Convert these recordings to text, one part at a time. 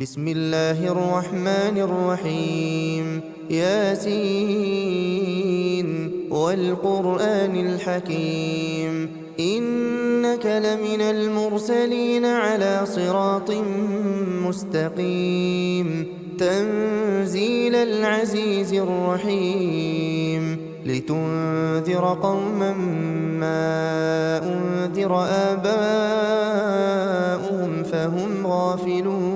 بسم الله الرحمن الرحيم ياسين والقرآن الحكيم إنك لمن المرسلين على صراط مستقيم تنزيل العزيز الرحيم لتنذر قوما ما أنذر آباؤهم فهم غافلون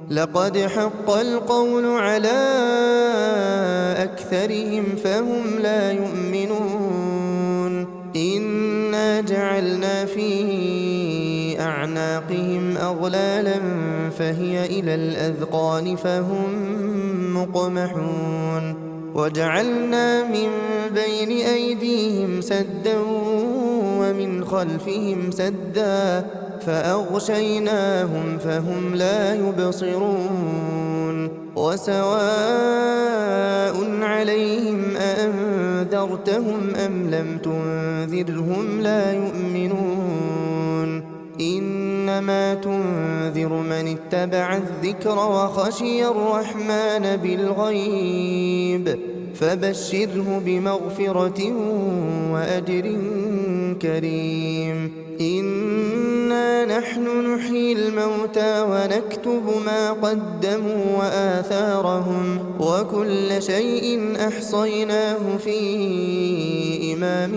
لقد حق القول على أكثرهم فهم لا يؤمنون إنا جعلنا في أعناقهم أغلالا فهي إلى الأذقان فهم مقمحون وجعلنا من بين أيديهم سدا ومن خلفهم سدا فأغشيناهم فهم لا يبصرون وسواء عليهم أأنذرتهم أم لم تنذرهم لا يؤمنون إنما تنذر من اتبع الذكر وخشي الرحمن بالغيب فبشره بمغفرة وأجر كريم إنا نحن نحيي الموتى ونكتب ما قدموا وآثارهم وكل شيء أحصيناه في إمام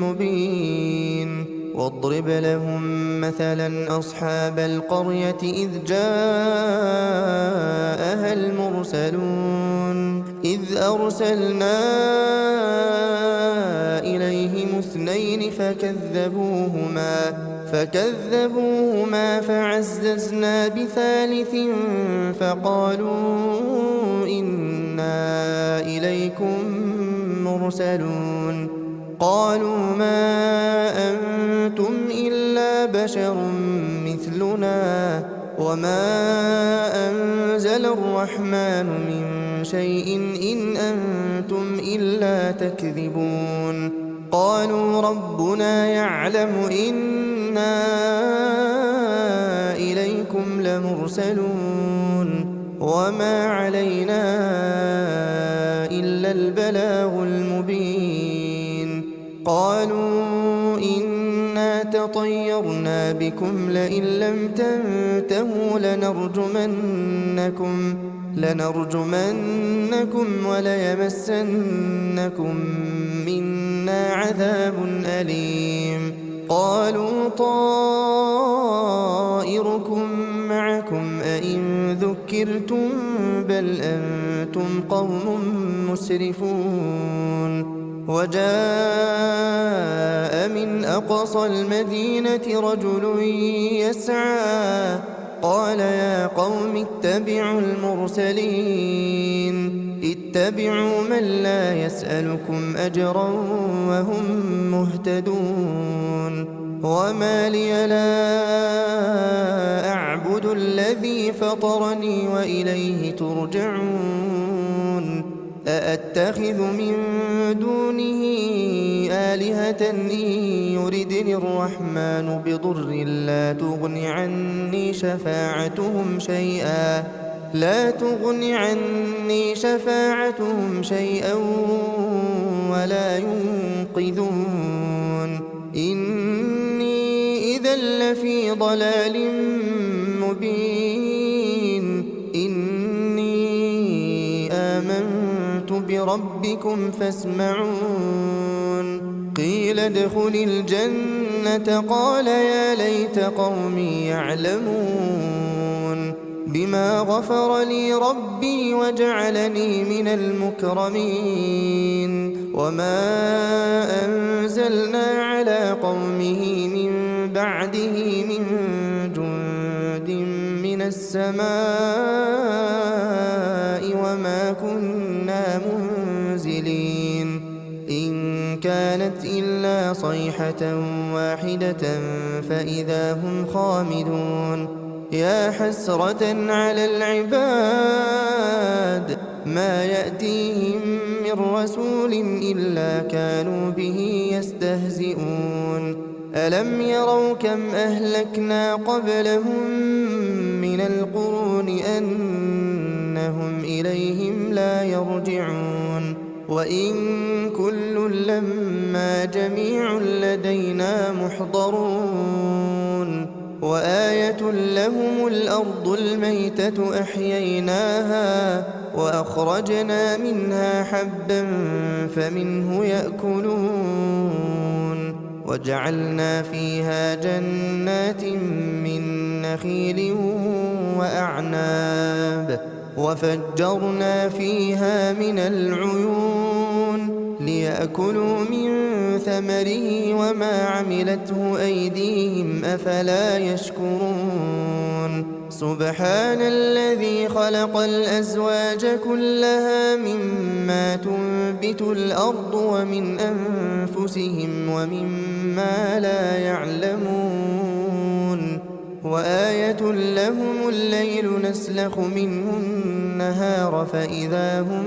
مبين واضرب لهم مثلا أصحاب القرية إذ جاءها المرسلون إذ أرسلنا إليهم اثنين فكذبوهما فعززنا بثالث فقالوا إنا إليكم مرسلون قالوا ما أنتم إلا بشر مثلنا وما أنزل الرحمن من شيء إن أنتم إلا تكذبون قالوا ربنا يعلم إنا إليكم لمرسلون وما علينا إلا البلاغ المبين قالوا إنا تطيرنا بكم لئن لم تنتهوا لنرجمنكم وليمسنكم منا عذاب أليم قالوا طائركم معكم أئن ذكرتم بل أنتم قوم مسرفون وجاء من أقصى المدينة رجل يسعى قال يا قوم اتبعوا اتبعوا من لا يسألكم أجرا وهم مهتدون وما لي لا أعبد الذي فطرني وإليه ترجعون أأتخذ من دونه آلهة إن يردني الرحمن بضر لا تغن عني شفاعتهم شيئا ولا ينقذون إني إذا لفي ضلال مبين إني آمنت بربكم فاسمعون قيل ادخل الجنة قال يا ليت قومي يعلمون بما غفر لي ربي وجعلني من المكرمين وما أنزلنا على قومه من بعده من جند من السماء وما كنا منزلين إن كانت إلا صيحة واحدة فإذا هم خامدون يا حسرة على العباد ما يأتيهم من رسول إلا كانوا به يستهزئون ألم يروا كم أهلكنا قبلهم من القرون وإن كل لما جميع لدينا محضرون وآية لهم الأرض الميتة أحييناها وأخرجنا منها حبا فمنه يأكلون وجعلنا فيها جنات من نخيل وأعناب وفجرنا فيها من العيون ليأكلوا من ثمره وما عملته أيديهم أفلا يشكرون سبحان الذي خلق الأزواج كلها مما تنبت الأرض ومن أنفسهم ومما لا يعلمون وآية لهم الليل نسلخ منه النهار فإذا هم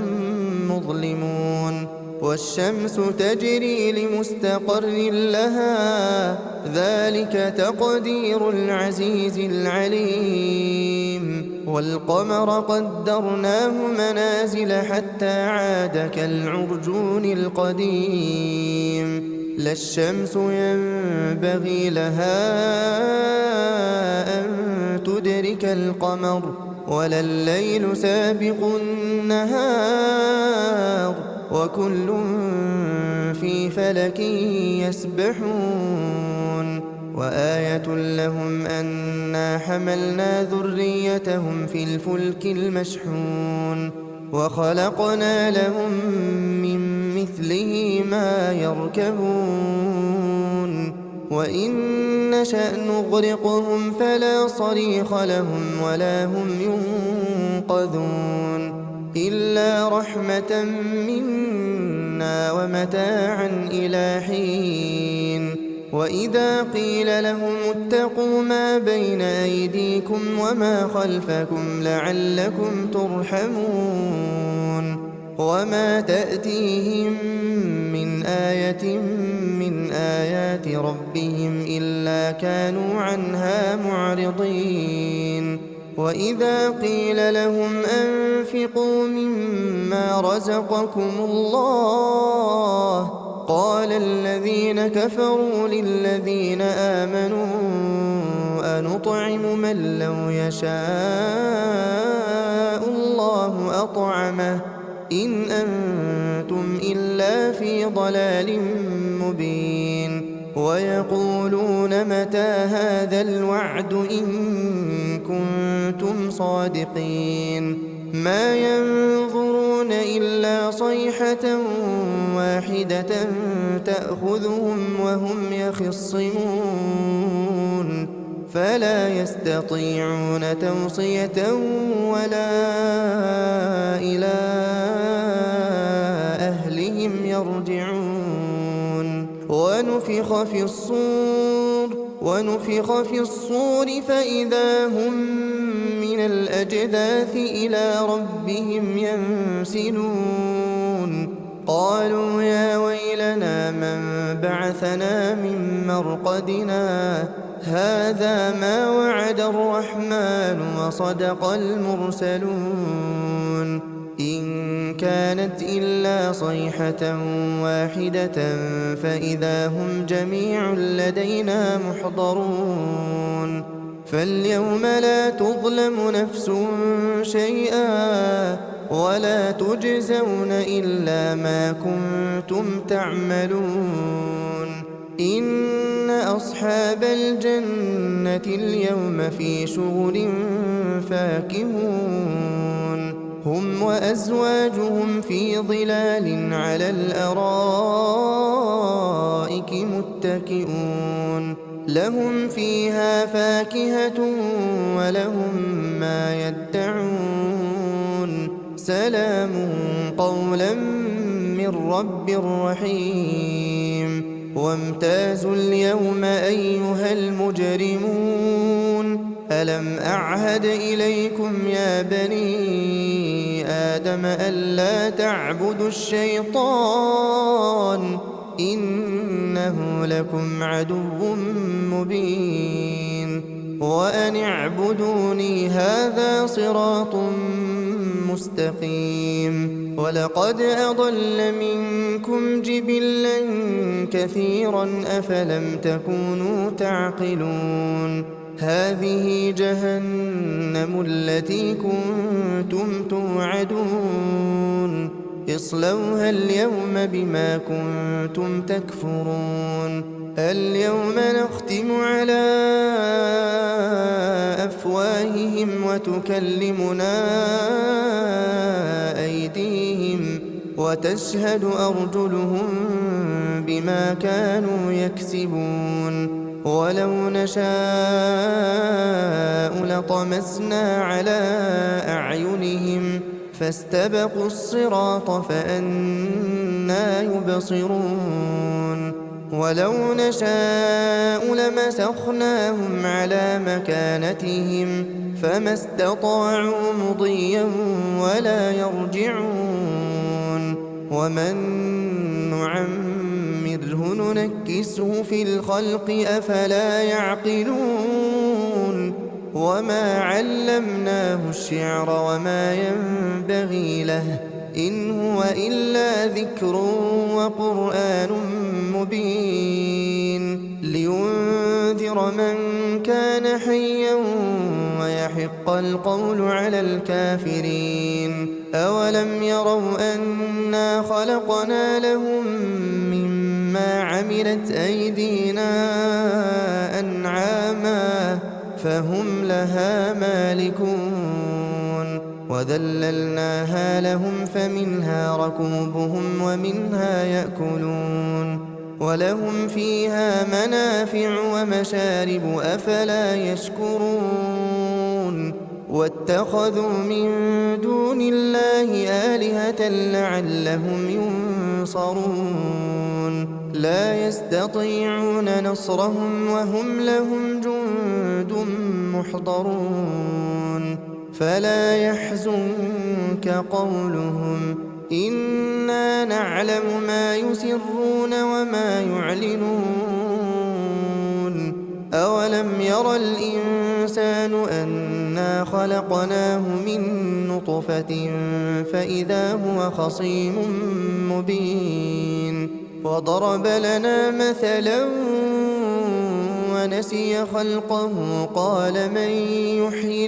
مظلمون والشمس تجري لمستقر لها ذلك تقدير العزيز العليم والقمر قدرناه منازل حتى عاد كالعرجون القديم لا الشمس ينبغي لها أن تدرك القمر ولا الليل سابق النهار وكل في فلك يسبحون وآية لهم أنا حملنا ذريتهم في الفلك المشحون وخلقنا لهم من مثله ما يركبون وإن نشأ نغرقهم فلا صريخ لهم ولا هم ينقذون إلا رحمة منا ومتاعا إلى حين وإذا قيل لهم اتقوا ما بين أيديكم وما خلفكم لعلكم ترحمون وما تأتيهم من آية من آيات ربهم إلا كانوا عنها معرضين وإذا قيل لهم أنفقوا مما رزقكم الله قال الذين كفروا للذين آمنوا أنطعم من لو يشاء الله أطعمه إن أنتم إلا في ضلال مبين ويقولون متى هذا الوعد إن كنتم صادقين ما ينظرون إلا صيحة واحدة تأخذهم وهم يخصمون فلا يستطيعون توصية ولا إلى أهلهم يرجعون ونفخ في الصور فإذا هم من الأجداث إلى ربهم ينسلون قالوا يا ويلنا من بعثنا من مرقدنا هذا ما وعد الرحمن وصدق المرسلون إن كانت إلا صيحة واحدة فإذا هم جميع لدينا محضرون فاليوم لا تظلم نفس شيئا ولا تجزون إلا ما كنتم تعملون إن أصحاب الجنة اليوم في شغل فاكهون هم وأزواجهم في ظلال على الأرائك متكئون لهم فيها فاكهة ولهم ما يدعون سلام قولا من رب رحيم وامتازوا اليوم أيها المجرمون ألم أعهد إليكم يا بني آدم ألا تعبدوا الشيطان إنه لكم عدو مبين وأن اعبدوني هذا صراط مستقيم ولقد أضل منكم جبلا كثيرا أفلم تكونوا تعقلون هذه جهنم التي كنتم توعدون اصلوها اليوم بما كنتم تكفرون اليوم نختم على أفواههم وتكلمنا أيديهم وتشهد أرجلهم بما كانوا يكسبون ولو نشاء لطمسنا على أعينهم فاستبقوا الصراط فأنى يبصرون ولو نشاء لمسخناهم على مكانتهم فما استطاعوا مضيا ولا يرجعون ومن نعمره ننكسه في الخلق أفلا يعقلون وما علمناه الشعر وما ينبغي له إن هو إلا ذكر وقرآن مبين لينذر من كان حيا ويحق القول على الكافرين أولم يروا أنا خلقنا لهم مما عملت أيدينا أنعاما فهم لها مالكون وذللناها لهم فمنها ركوبهم ومنها يأكلون ولهم فيها منافع ومشارب أفلا يشكرون واتخذوا من دون الله آلهة لعلهم ينصرون لا يستطيعون نصرهم وهم لهم جند محضرون فلا يحزنك قولهم إنا نعلم ما يسرون وما يعلنون أولم ير الإنسان أنا خلقناه من نطفة فإذا هو خصيم مبين وضرب لنا مثلا ونسي خلقه قال من يحيي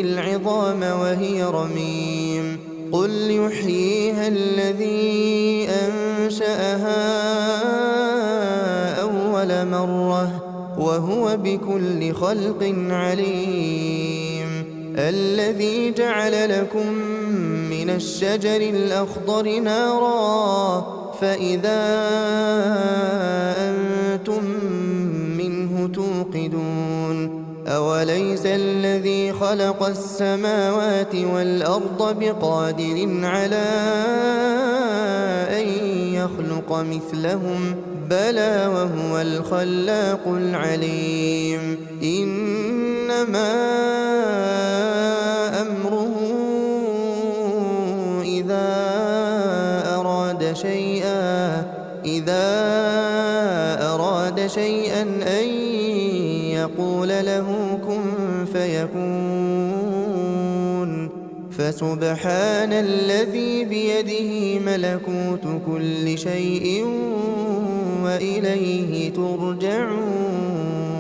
العظام وهي رميم قل يحييها الذي أنشأها أول مرة وهو بكل خلق عليم الذي جعل لكم من الشجر الأخضر نارا فإذا أنتم منه توقدون أوليس الذي خلق السماوات والأرض بقادر على أن يخلق مثلهم بلى وهو الخلاق العليم إنما أمره إذا أراد شيئا أن يقول له كن فيكون فسبحان الذي بيده ملكوت كل شيء وإليه ترجعون